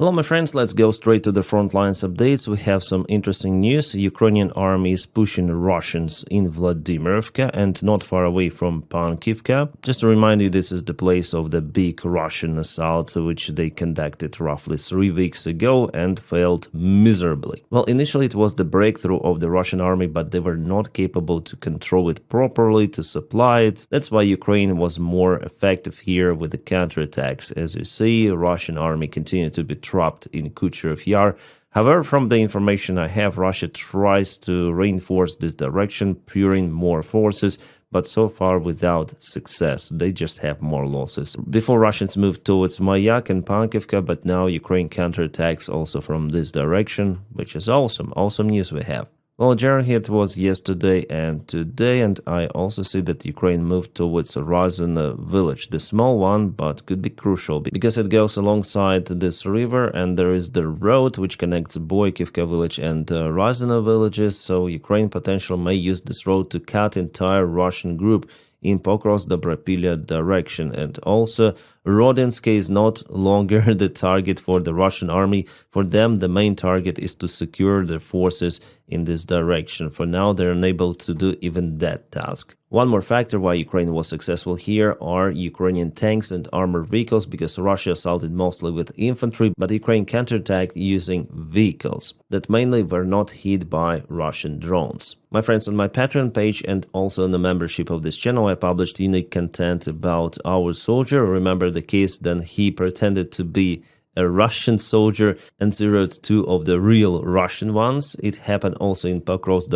Hello my friends, let's go straight to the front lines updates. We have some interesting news. Ukrainian army is pushing Russians in Vladimirovka and not far away from Pankivka. Just to remind you, this is the place of the big Russian assault which they conducted roughly 3 weeks ago and failed miserably. Well, initially it was the breakthrough of the Russian army, but they were not capable to control it properly, to supply it. That's why Ukraine was more effective here with the counterattacks. As you see, Russian army continued to be trapped in Kucherov Yar. However, from the information I have, Russia tries to reinforce this direction, pouring more forces, but so far without success. They just have more losses. Before, Russians moved towards Mayak and Pankivka, but now Ukraine counterattacks also from this direction, which is awesome. Awesome news we have. Well, generally it was yesterday and today, and I also see that Ukraine moved towards Ruzzians village, the small one, but could be crucial because it goes alongside this river, and there is the road which connects Boykivka village and Ruzzians villages, so Ukraine potentially may use this road to cut entire Russian group in Pokrovsk direction. And also, Ruzzians is not longer the target for the Russian army. For them, the main target is to secure their forces in this direction. For now, they're unable to do even that task. One more factor why Ukraine was successful here are Ukrainian tanks and armored vehicles, because Russia assaulted mostly with infantry, but Ukraine counterattacked using vehicles that mainly were not hit by Russian drones. My friends, on my Patreon page and also on the membership of this channel, I published unique content about our soldier. Remember the case then he pretended to be a Russian soldier and zeroed 2 of the real Russian ones. It happened also in Pokrovsk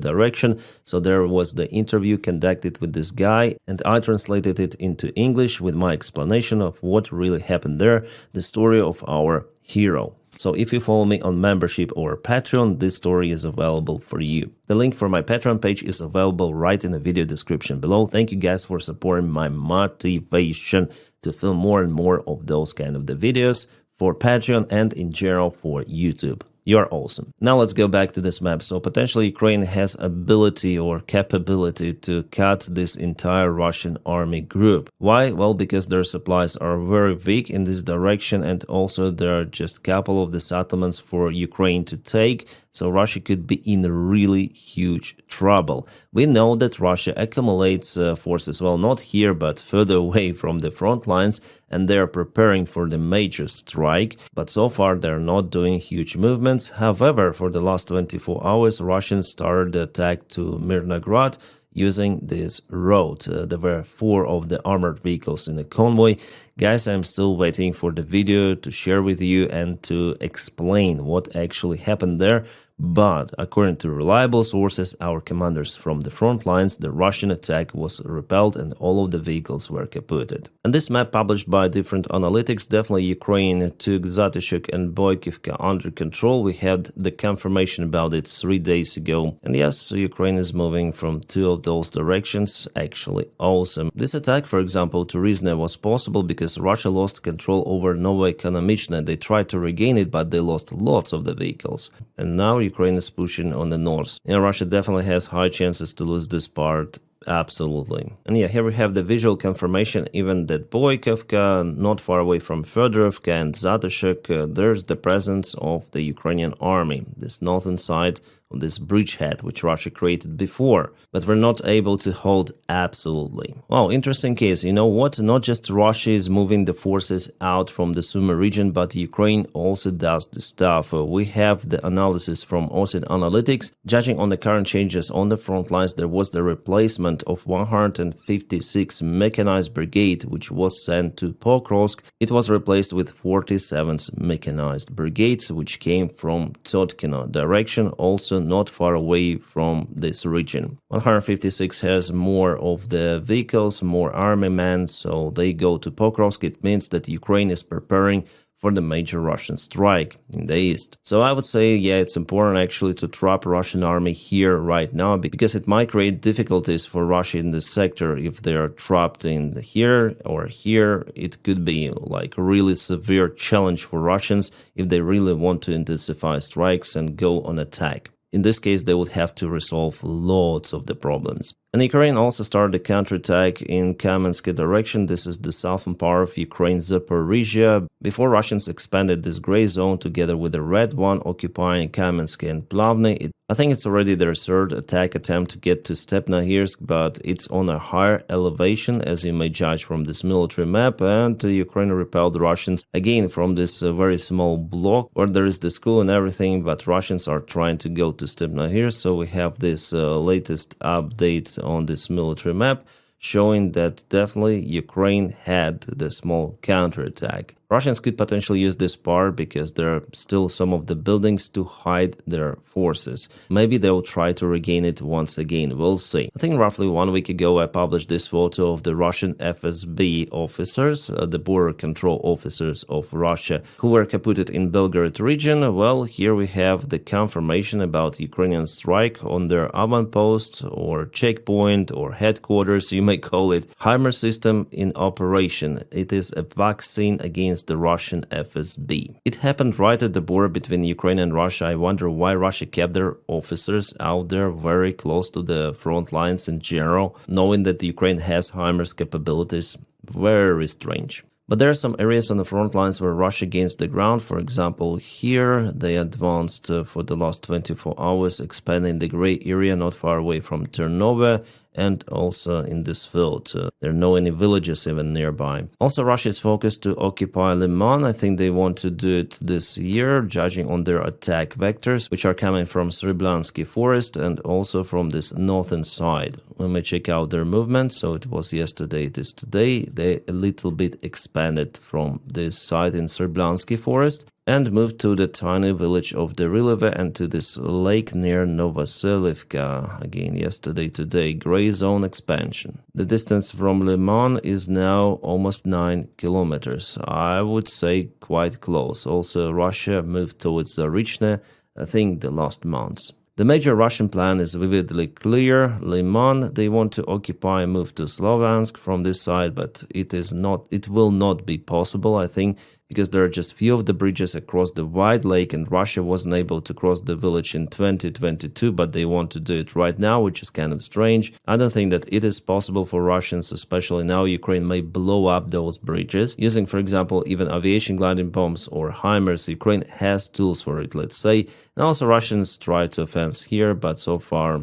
direction. So there was the interview conducted with this guy, and I translated it into English with my explanation of what really happened there, the story of our hero. So if you follow me on membership or Patreon, this story is available for you. The link for my Patreon page is available right in the video description below. Thank you guys for supporting my motivation to film more and more of those kind of the videos for Patreon and in general for YouTube. You're awesome. Now let's go back to this map. So potentially Ukraine has ability or capability to cut this entire Russian army group. Why? Well, because their supplies are very weak in this direction, and also there are just a couple of the settlements for Ukraine to take. So Russia could be in really huge trouble. We know that Russia accumulates forces, well, not here, but further away from the front lines, and they are preparing for the major strike. But so far, they're not doing huge movements. However, for the last 24 hours, Russians started the attack to Mirnograd using this road. There were 4 of the armored vehicles in the convoy. Guys, I'm still waiting for the video to share with you and to explain what actually happened there. But according to reliable sources, our commanders from the front lines, the Russian attack was repelled and all of the vehicles were kaputted. And this map published by different analytics, definitely Ukraine took Zatishuk and Boykivka under control. We had the confirmation about it 3 days ago. And yes, Ukraine is moving from 2 of those directions. Actually awesome. This attack, for example, to Rizne was possible because Russia lost control over Novoekonomichne. They tried to regain it, but they lost lots of the vehicles. And now Ukraine is pushing on the north. And Russia definitely has high chances to lose this part. Absolutely. And yeah, here we have the visual confirmation even that Boykivka, not far away from Fedorovka and Zatishuk, there's the presence of the Ukrainian army, this northern side of this bridgehead which Russia created before, but we're not able to hold absolutely. Wow, interesting case. You know what? Not just Russia is moving the forces out from the Sumy region, but Ukraine also does the stuff. We have the analysis from OSINT Analytics. Judging on the current changes on the front lines, there was the replacement of 156 mechanized brigade, which was sent to Pokrovsk. It was replaced with 47th mechanized brigades, which came from Totkino direction, also not far away from this region. 156 has more of the vehicles, more army men, so they go to Pokrovsk. It means that Ukraine is preparing for the major Russian strike in the east. So I would say, yeah, it's important actually to trap Russian army here right now, because it might create difficulties for Russia in this sector. If they are trapped in here or here, it could be like a really severe challenge for Russians if they really want to intensify strikes and go on attack. In this case, they would have to resolve lots of the problems. And Ukraine also started a counterattack in Kamensk direction. This is the southern part of Ukraine, Zaporizhia, before Russians expanded this gray zone together with the red one, occupying Kamensk and Plavny. I think it's already their third attack attempt to get to Stepnogorsk, but it's on a higher elevation, as you may judge from this military map, and Ukraine repelled the Russians again from this very small block where there is the school and everything, but Russians are trying to go to Stepnogorsk. So we have this latest update on this military map showing that definitely Ukraine had the small counterattack. Russians could potentially use this part because there are still some of the buildings to hide their forces. Maybe they will try to regain it once again, we'll see. I think roughly 1 week ago I published this photo of the Russian FSB officers, the border control officers of Russia, who were caputed in Belgorod region. Well, here we have the confirmation about Ukrainian strike on their avant-post or checkpoint or headquarters, you may call it. HIMARS system in operation. It is a vaccine against the Russian FSB. It happened right at the border between Ukraine and Russia. I wonder why Russia kept their officers out there very close to the front lines in general, knowing that Ukraine has HIMARS capabilities. Very strange. But there are some areas on the front lines where Russia gains the ground. For example, here they advanced for the last 24 hours, expanding the gray area not far away from Ternova, and also in this field. There are no any villages even nearby. Also, Russia is focused to occupy Liman. I think they want to do it this year, judging on their attack vectors, which are coming from Sreblansky forest and also from this northern side. When we check out their movement, so it was yesterday, it is today, they a little bit expanded from this side in Sreblansky forest and moved to the tiny village of Derilove and to this lake near Novoselivka. Again, yesterday, today, gray zone expansion. The distance from Liman is now almost 9 kilometers. I would say quite close. Also, Russia moved towards Zarichne, I think the last months. The major Russian plan is vividly clear. Liman, they want to occupy and move to Slovansk from this side, but it will not be possible, I think, because there are just few of the bridges across the wide lake, and Russia wasn't able to cross the village in 2022, but they want to do it right now, which is kind of strange. I don't think that it is possible for Russians, especially now Ukraine may blow up those bridges, using, for example, even aviation gliding bombs or HIMARS. Ukraine has tools for it, let's say. And also Russians try to offense here, but so far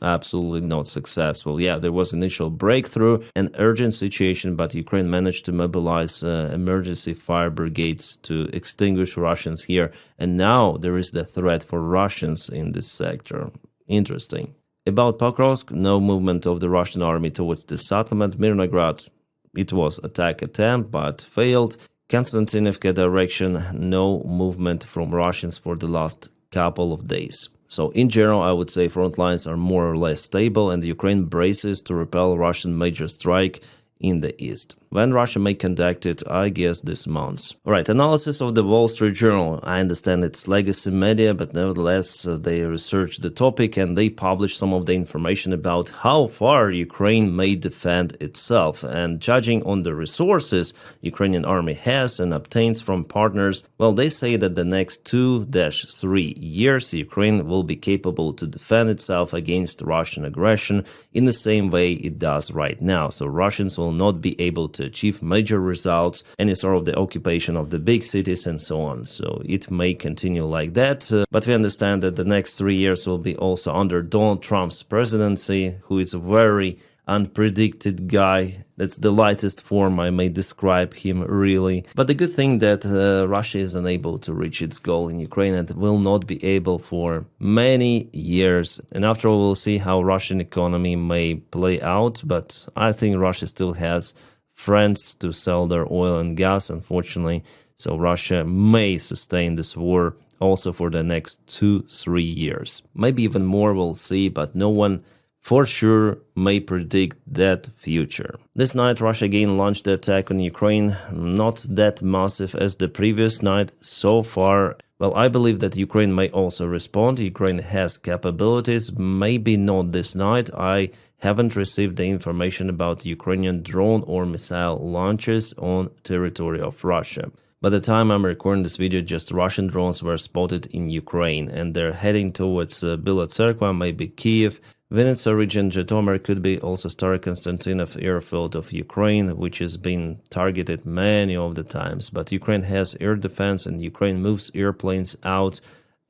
absolutely not successful. Yeah, there was initial breakthrough, an urgent situation, but Ukraine managed to mobilize emergency fire brigades to extinguish Russians here. And now there is the threat for Russians in this sector. Interesting. About Pokrovsk, no movement of the Russian army towards the settlement. Mirnograd, it was attack attempt, but failed. Konstantinovka direction, no movement from Russians for the last couple of days. So in general, I would say front lines are more or less stable and Ukraine braces to repel Russian major strike in the east. When Russia may conduct it, I guess this month. Alright, analysis of the Wall Street Journal. I understand it's legacy media, but nevertheless, they researched the topic and they published some of the information about how far Ukraine may defend itself. And judging on the resources Ukrainian army has and obtains from partners, well, they say that the next 2-3 years, Ukraine will be capable to defend itself against Russian aggression in the same way it does right now. So Russians will not be able to achieve major results, any sort of the occupation of the big cities and so on. So it may continue like that, but we understand that the next 3 years will be also under Donald Trump's presidency, who is a very unpredicted guy. That's the lightest form I may describe him, really. But the good thing that Russia is unable to reach its goal in Ukraine and will not be able for many years. And after all, we'll see how Russian economy may play out. But I think Russia still has friends to sell their oil and gas, unfortunately. So Russia may sustain this war also for the next 2-3 years. Maybe even more, we'll see, but no one for sure may predict that future. This night, Russia again launched the attack on Ukraine, not that massive as the previous night so far. Well, I believe that Ukraine may also respond. Ukraine has capabilities, maybe not this night. I haven't received the information about Ukrainian drone or missile launches on territory of Russia. By the time I'm recording this video, just Russian drones were spotted in Ukraine, and they're heading towards Encircled, maybe Kiev, Vinnytsia region, Zhytomyr, could be also Starokonstantinov airfield of Ukraine, which has been targeted many of the times. But Ukraine has air defense, and Ukraine moves airplanes out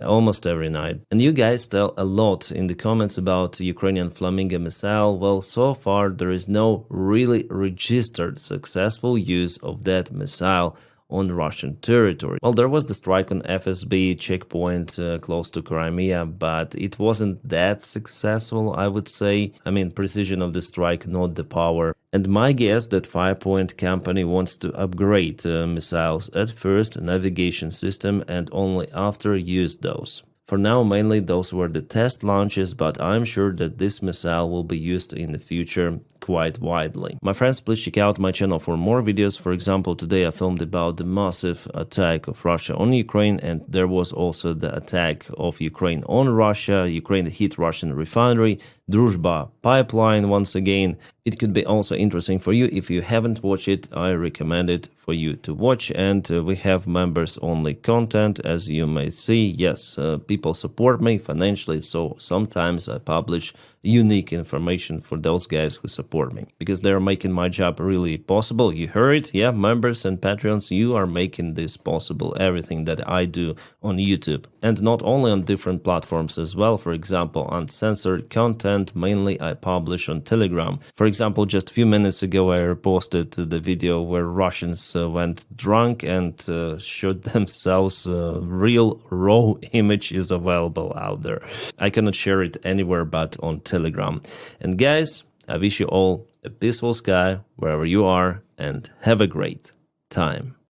almost every night. And you guys tell a lot in the comments about Ukrainian Flamingo missile. Well, so far there is no really registered successful use of that missile on Russian territory. Well, there was the strike on FSB checkpoint close to Crimea, but it wasn't that successful, I would say. I mean, precision of the strike, not the power. And my guess that Firepoint company wants to upgrade missiles at first, navigation system, and only after use those. For now, mainly those were the test launches, but I'm sure that this missile will be used in the future quite widely. My friends, please check out my channel for more videos. For example, today I filmed about the massive attack of Russia on Ukraine, and there was also the attack of Ukraine on Russia. Ukraine hit Russian refinery, Druzhba pipeline once again. It could be also interesting for you. If you haven't watched it, I recommend it for you to watch. And we have members only content, as you may see. Yes, people support me financially, so sometimes I publish unique information for those guys who support me, because they're making my job really possible. You heard it, yeah, members and Patreons, you are making this possible, everything that I do on YouTube. And not only on different platforms as well. For example, uncensored content, mainly I publish on Telegram. For example, just a few minutes ago I reposted the video where Russians went drunk and shot themselves. Real raw image is available out there. I cannot share it anywhere but on Telegram. And guys, I wish you all a peaceful sky wherever you are, and have a great time.